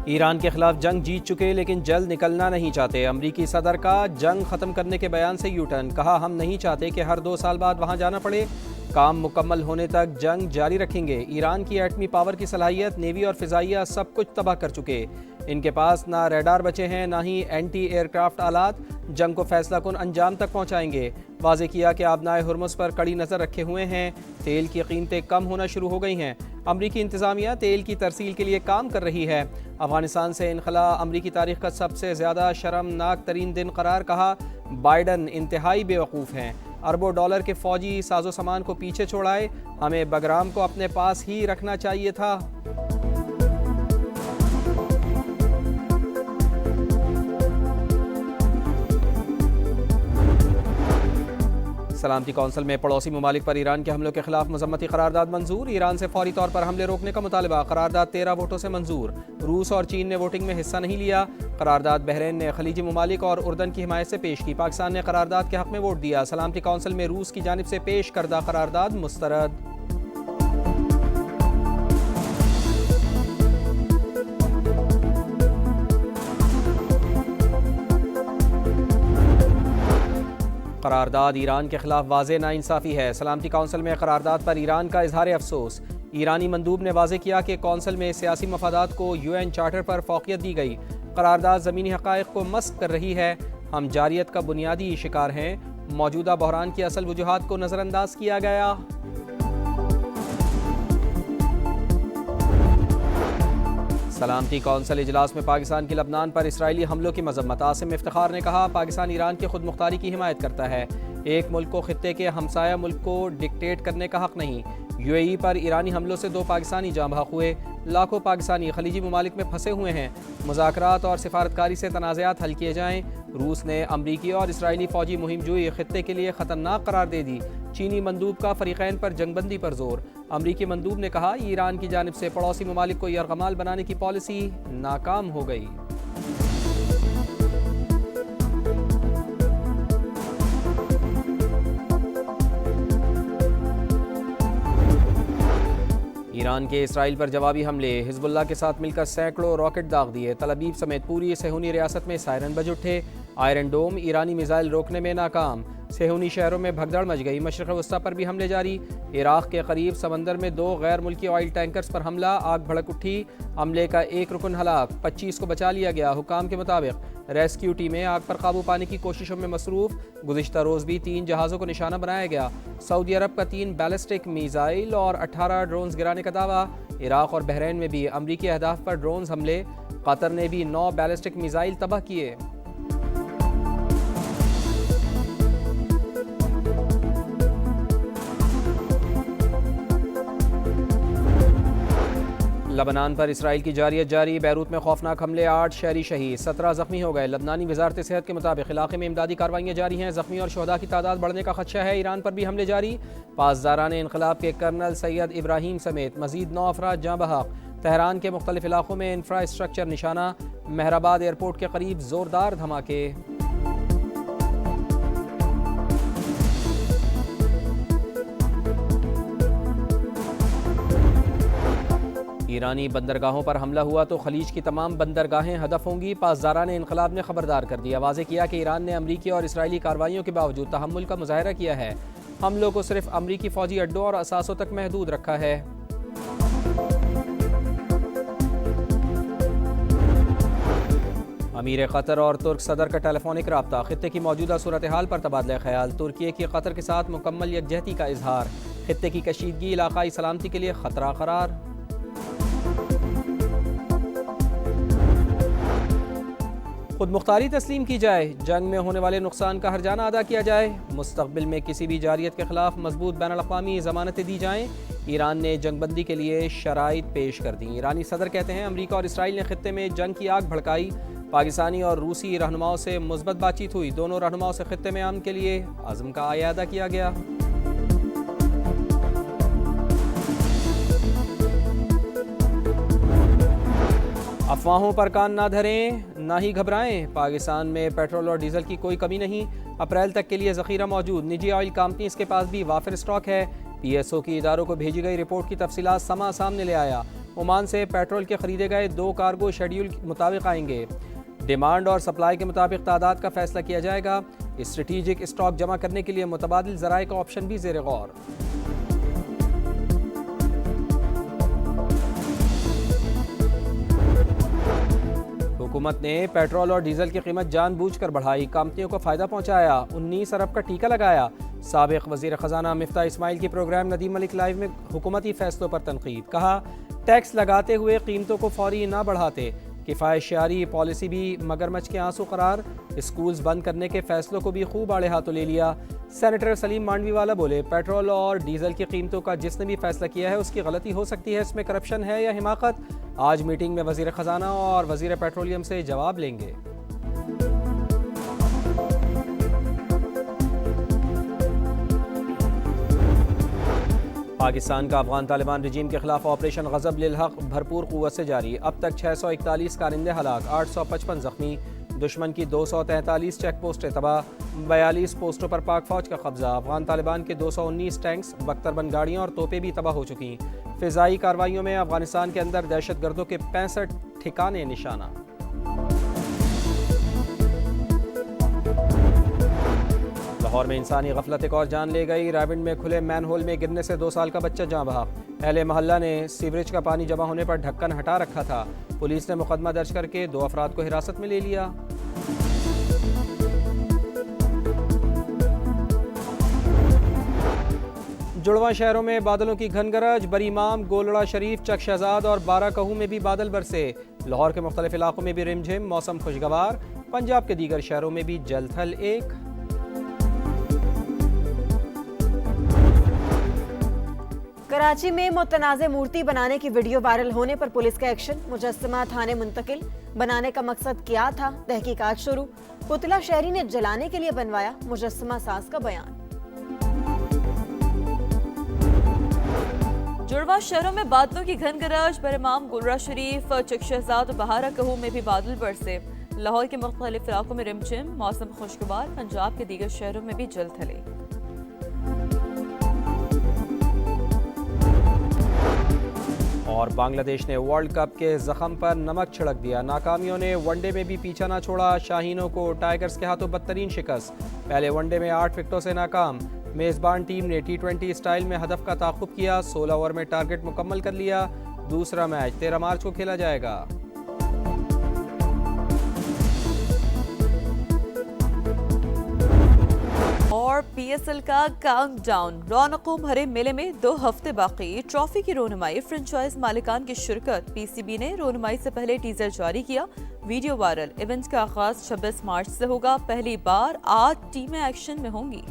Iran के खिलाफ जंग जीत चुके लेकिन जल्द निकलना नहीं चाहते। अमरीकी सदर का जंग ख़त्म करने के बयान से यूटर्न। कहा, हम नहीं चाहते कि हर 2 साल बाद वहाँ जाना पड़े। काम मुकम्मल होने तक जंग जारी रखेंगे। ईरान की एटमी पावर की सलाहियत, नेवी और फ़िज़ाइया सब कुछ तबाह कर चुके। इनके पास ना रडार बचे हैं ना ही एंटी एयरक्राफ्ट आलात। जंग को फैसला कुन अंजाम तक पहुँचाएंगे। वाज़े किया कि आबनाए हुर्मुज़ पर कड़ी नज़र रखे हुए हैं। तेल की कीमतें कम होना शुरू हो गई हैं। अमरीकी इंतज़ामिया तेल की तरसील के लिए काम कर रही है। अफगानिस्तान से इनखला अमरीकी तारीख का सबसे ज़्यादा शर्मनाक तरीन दिन करार। कहा, बाइडन इंतहाई बेवकूफ़ हैं। अरबों डॉलर के फ़ौजी साजो सामान को पीछे छोड़ाए। हमें बगराम को अपने पास ही रखना चाहिए था। सलामती कौंसिल में पड़ोसी ममालिक पर ईरान के हमलों के खिलाफ मजम्मती करारदाद मंजूर। ईरान से फौरी तौर पर हमले रोकने का मुतालबा। करारदाद 13 वोटों से मंजूर। रूस और चीन ने वोटिंग में हिस्सा नहीं लिया। करारदाद बहरीन ने खलीजी ममालिक और उर्दन की हिमायत से पेश की। पाकिस्तान ने करारदाद के हक में वोट दिया। सलामती कौंसिल में रूस की जानिब से पेश करदा करारदाद मुस्तरद। करारदाद ईरान के खिलाफ वाज़े नाइंसाफ़ी है। सलामती कौंसिल में करारदाद पर ईरान का इजहार अफसोस। ईरानी मंदूब ने वाज़े किया कि कौंसिल में सियासी मफादात को UN चार्टर पर फ़ौक़ियत दी गई। करारदाद ज़मीनी हक़ाइक़ को मस्क कर रही है। हम जारियत का बुनियादी शिकार हैं। मौजूदा बहरान की असल वजूहात को नज़रअंदाज किया गया। सलामती कौंसिल इजलास में पाकिस्तान की लबनान पर इसराइली हमलों की मजम्मत। आसिम इफ्तिखार ने कहा, पाकिस्तान ईरान की खुद मुख्तारी की हिमायत करता है। एक मुल्क को खित्ते के हमसाया मुल्क को डिक्टेट करने का हक नहीं। UAE पर ईरानी हमलों से 2 पाकिस्तानी जाँ बहक हुए। लाखों पाकिस्तानी खलीजी ममालिक में फंसे हुए हैं। मुज़ाकरात और सिफारतकारी से तनाज़ात हल किए जाएँ। रूस ने अमरीकी और इसराइली फ़ौजी मुहिम जुई खित्ते के लिए ख़तरनाक करार दे दी। चीनी मंदूब का फ़रीक़ैन पर जंगबंदी पर जोर। अमरीकी मंदूब ने कहा, ईरान की जानिब से पड़ोसी ममालिक को यरगमाल बनाने की पॉलिसी नाकाम हो गई। ईरान के इसराइल पर जवाबी हमले। हिजबुल्लाह के साथ मिलकर सैकड़ों रॉकेट दाग दिए। तल अबीब समेत पूरी सेहूनी रियासत में सायरन बज उठे। आयरन डोम ईरानी मिसाइल रोकने में नाकाम। सेहूनी शहरों में भगदड़ मच गई। मशरक़ वस्ता पर भी हमले जारी। इराक़ के करीब समंदर में 2 गैर मुल्की ऑयल टैंकर्स पर हमला। आग भड़क उठी। हमले का 1 रुकन हलाक, 25 को बचा लिया गया। हुकाम के मुताबिक रेस्क्यू टीमें आग पर काबू पाने की कोशिशों में मसरूफ़। गुज़िश्ता रोज़ भी 3 जहाज़ों को निशाना बनाया गया। सऊदी अरब का 3 बैलिस्टिक मिसाइल और 18 ड्रोन्स गिराने का दावा। इराक़ और बहरीन में भी अमरीकी अहदाफ पर ड्रोन्स हमले। कतर ने भी 9 बैलिस्टिक मिसाइल तबाह किए। लबनान पर इसराइल की जारियत जारी। बैरूत में खौफनाक हमले, 8 शहरी शहीद, 17 जख्मी हो गए। लबनानी वजारत सेहत के मुताबिक इलाके में इमदादी कार्रवाइयाँ जारी हैं। जख्मी और शहदा की तादाद बढ़ने का खदशा है। ईरान पर भी हमले जारी। पासदारान इनकलाब के कर्नल सैयद इब्राहिम समेत मजीद 9 अफराद जाँ बहक। तेहरान के मुख्तलिफ इलाकों में इंफ्रास्ट्रक्चर निशाना। मेहराबाद एयरपोर्ट के करीब जोरदार धमाके। ईरानी बंदरगाहों पर हमला हुआ तो खलीज की तमाम बंदरगाहें हदफ होंगी। पासदारान इनकलाब ने खबरदार कर दिया। वाज़े किया कि ईरान ने अमरीकी और इसराइली कार्रवाइयों के बावजूद तहम्मुल का मुजाहरा किया है। हमलों को सिर्फ अमरीकी फ़ौजी अड्डों और असासों तक महदूद रखा है। अमीर कतर और तुर्क सदर का टेलीफोनिक रब्ता। खित्ते की मौजूदा सूरत हाल पर तबादला ख्याल। तुर्की की कतर के साथ मुकम्मल यकजहती का इजहार। खित्ते की कशीदगी इलाकाई सलामती के लिए खतरा करार। खुद मुख्तारी तस्लीम की जाए। जंग में होने वाले नुकसान का हर्जाना अदा किया जाए। मुस्तकबिल में किसी भी जारियत के खिलाफ मजबूत बैनुल-अक़वामी ज़मानतें दी जाएँ। ईरान ने जंगबंदी के लिए शराइत पेश कर दी। ईरानी सदर कहते हैं, अमरीका और इसराइल ने खित्ते में जंग की आग भड़काई। पाकिस्तानी और रूसी रहनुमाओं से मुस्बत बातचीत हुई। दोनों रहनुमाओं से खित्ते में अमन के लिए अज़्म का आयादा किया गया। अफवाहों पर कान ना धरें, ना ही घबराएं। पाकिस्तान में पेट्रोल और डीजल की कोई कमी नहीं। अप्रैल तक के लिए ज़ख़ीरा मौजूद। निजी ऑयल कंपनीज के पास भी वाफिर स्टॉक है। PSO की इदारों को भेजी गई रिपोर्ट की तफसीलात समा सामने ले आया। ओमान से पेट्रोल के खरीदे गए 2 कार्गो शेड्यूल के मुताबिक आएंगे। डिमांड और सप्लाई के मुताबिक तादाद का फैसला किया जाएगा। स्ट्रेटेजिक स्टॉक जमा करने के लिए मुतबादिल ज़राए का ऑप्शन भी ज़ेर गौर। हुकूमत ने पेट्रोल और डीजल की कीमत जानबूझकर बढ़ाई, कंपनियों को फायदा पहुंचाया, 19 अरब का टीका लगाया। साबिक वजीर खजाना मिफ्ता इस्माइल की प्रोग्राम नदीम मलिक लाइव में हुकूमती फैसलों पर तनकीद। कहा, टैक्स लगाते हुए कीमतों को फौरी ना बढ़ाते। किफ़ायत-शारी पॉलिसी भी मगरमच्छ के आंसू करार। स्कूल्स बंद करने के फैसलों को भी खूब आड़े हाथों ले लिया। सेनेटर सलीम मांडवीवाला बोले, पेट्रोल और डीजल की कीमतों का जिसने भी फैसला किया है उसकी गलती हो सकती है, इसमें करप्शन है या हिमाकत। आज मीटिंग में वजीर खजाना और वजीर पेट्रोलियम से जवाब लेंगे। पाकिस्तान का अफगान तालिबान रजीम के खिलाफ ऑपरेशन गज़ब लिल हक़ भरपूर क़ुव्वत से जारी। अब तक 641 कारिंदे हलाक, 855 जख्मी। दुश्मन की 243 चेक पोस्टें तबाह, 42 पोस्टों पर पाक फौज का कब्जा। अफगान तालिबान के 219 टैंक्स, बख्तरबंद गाड़ियाँ और तोपें भी तबाह हो चुकी। फ़िज़ाई कार्रवाइयों में अफगानिस्तान के अंदर दहशतगर्दों के 65 ठिकाने निशाना। लाहौर में इंसानी गफलत एक और जान ले गई। राविंड में खुले मैन होल में गिरने से 2 साल का बच्चा जाँ बहा। अहले मोहल्ला ने सीवरेज का पानी जमा होने पर ढक्कन हटा रखा था। पुलिस ने मुकदमा दर्ज करके 2 अफराद को हिरासत में ले लिया। जुड़वा शहरों में बादलों की घन गरज, बरीमाम, गोलड़ा शरीफ, चक शहजाद और बाराकहू में भी बादल बरसे। लाहौर के मुख्तलिफ इलाकों में भी रिमझिम, मौसम खुशगवार। पंजाब के दीगर शहरों में भी जलथल एक। कराची में मुतनाज़ मूर्ति बनाने की वीडियो वायरल होने पर पुलिस का एक्शन, मुजस्समा थाने मुंतकिल। बनाने का मकसद क्या था, तहकीकात शुरू। पुतला शहरी ने जलाने के लिए बनवाया, मुजस्समा साज का बयान। जुड़वा शहरों में बादलों की घन गरज, बरमाम, गुलरा शरीफ, चक शहजाद और बहाराकहू में भी बादल बरसे। लाहौर के मुख्तलिफ इलाकों में रिमझिम, मौसम खुशगवार। पंजाब के दीगर शहरों में भी जलथले। और बांग्लादेश ने वर्ल्ड कप के जख्म पर नमक छिड़क दिया। नाकामियों ने वनडे में भी पीछा ना छोड़ा। शाहीनों को टाइगर्स के हाथों बदतरीन शिकस्त। पहले वनडे में 8 विकेटों से नाकाम। मेज़बान टीम ने T20 स्टाइल में हदफ का ताक़ुब किया। 16 ओवर में टारगेट मुकम्मल कर लिया। दूसरा मैच 13 मार्च को खेला जाएगा। और PSL का काउंटडाउन, रौनकों भरे मेले में 2 हफ्ते बाकी। ट्रॉफी की रोनुमाई, फ्रेंचाइज मालिकान की शिरकत। PCB ने रोनुमाई से पहले टीजर जारी किया, वीडियो वायरल। इवेंट का आगाज 26 मार्च से होगा। पहली बार 8 टीमें एक्शन में होंगी।